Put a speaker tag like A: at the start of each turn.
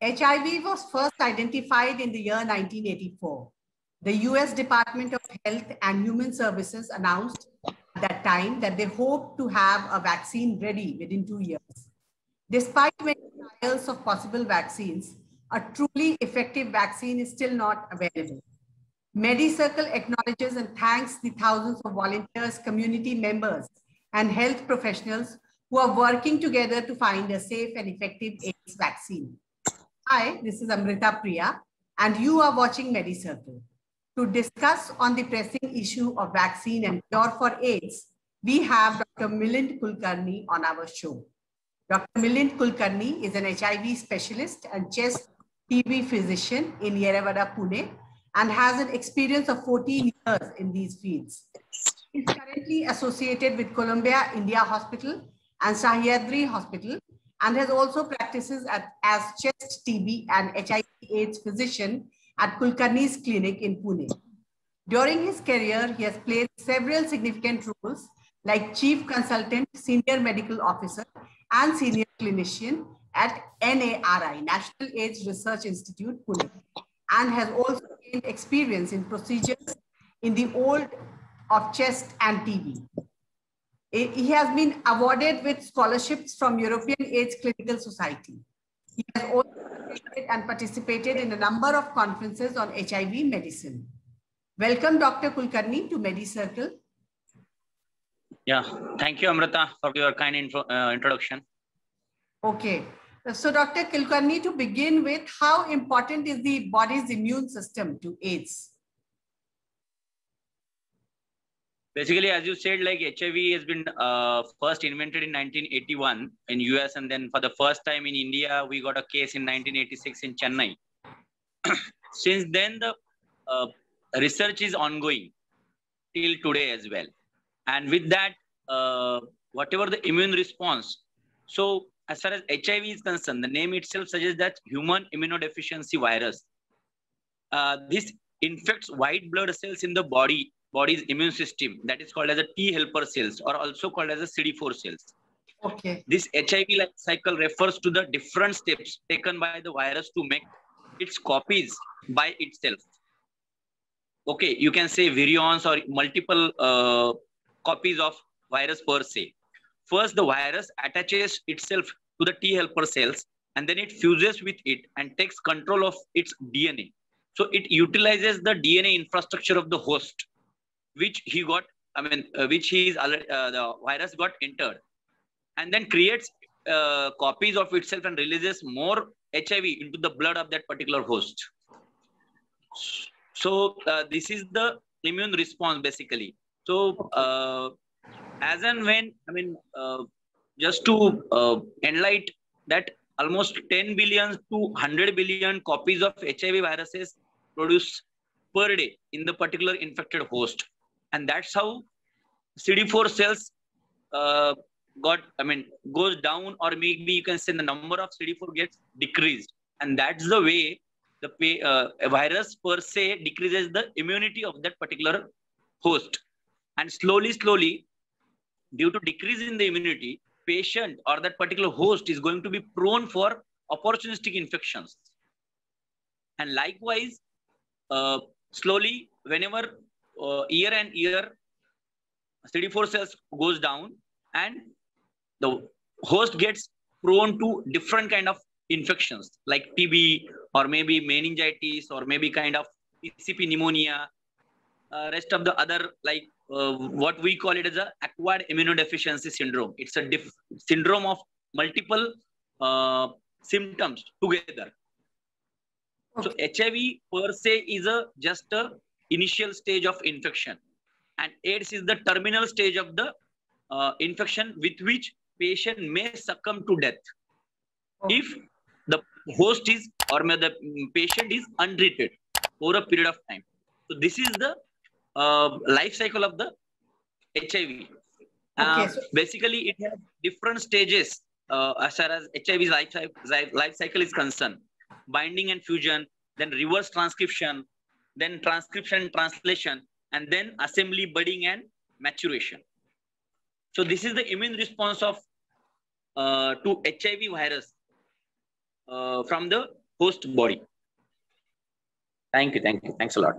A: HIV was first identified in the year 1984. The US Department of Health and Human Services announced at that time that they hoped to have a vaccine ready within 2 years. Despite many trials of possible vaccines, a truly effective vaccine is still not available. MediCircle acknowledges and thanks the thousands of volunteers, community members, and health professionals who are working together to find a safe and effective AIDS vaccine. Hi, this is Amrita Priya, and you are watching MediCircle. To discuss on the pressing issue of vaccine and cure for AIDS, we have Dr. Milind Kulkarni on our show. Dr. Milind Kulkarni is an HIV specialist and chest TB physician in Yerewada, Pune, and has an experience of 14 years in these fields. He is currently associated with Columbia India Hospital and Sahyadri Hospital, and has also practices as chest TB and HIV/AIDS physician at Kulkarni's clinic in Pune. During his career, he has played several significant roles like chief consultant, senior medical officer, and senior clinician at NARI, National AIDS Research Institute, Pune, and has also gained experience in procedures in the field of chest and TB. He has been awarded with scholarships from European AIDS Clinical Society. He has also attended and participated in a number of conferences on HIV medicine. Welcome, Dr. Kulkarni, to MediCircle.
B: Yeah, thank you, Amrita, for your kind introduction.
A: Okay. So, Dr. Kulkarni, to begin with, how important is the body's immune system to AIDS?
B: Basically, as you said, like HIV has been first invented in 1981 in US, and then for the first time in India, we got a case in 1986 in Chennai. Since then, the research is ongoing till today as well. And with that, whatever the immune response, so as far as HIV is concerned, the name itself suggests that human immunodeficiency virus. This infects white blood cells in the body's immune system, that is called as a T helper cells, or also called as a CD4 cells.
A: Okay.
B: This HIV life cycle refers to the different steps taken by the virus to make its copies by itself. Okay, you can say virions or multiple copies of virus per se. First, the virus attaches itself to the T helper cells, and then it fuses with it and takes control of its DNA. So it utilizes the DNA infrastructure of the host, which he got, which he is the virus got entered, and then creates copies of itself and releases more HIV into the blood of that particular host. So this is the immune response basically. So as and when, just to enlighten that almost 10 billion to 100 billion copies of HIV viruses produced per day in the particular infected host. And that's how CD4 cells goes down, or maybe you can say the number of CD4 gets decreased. And that's the way the virus per se decreases the immunity of that particular host. And slowly, due to decrease in the immunity, patient or that particular host is going to be prone for opportunistic infections. And likewise, slowly, whenever year and year, CD4 cells goes down and the host gets prone to different kind of infections like TB, or maybe meningitis, or maybe kind of PCP pneumonia, rest of the other, like what we call it as a acquired immunodeficiency syndrome. It's a syndrome of multiple symptoms together. Okay. So HIV per se is just a initial stage of infection, and AIDS is the terminal stage of the infection with which patient may succumb to death if the host is, or the patient is untreated over a period of time. So this is the life cycle of the HIV. Okay, basically, it has different stages as far as HIV's life cycle is concerned. Binding and fusion, then reverse transcription, then transcription and translation, and then assembly, budding, and maturation. So this is the immune response of to HIV virus from the host body. Thank you. Thanks a lot.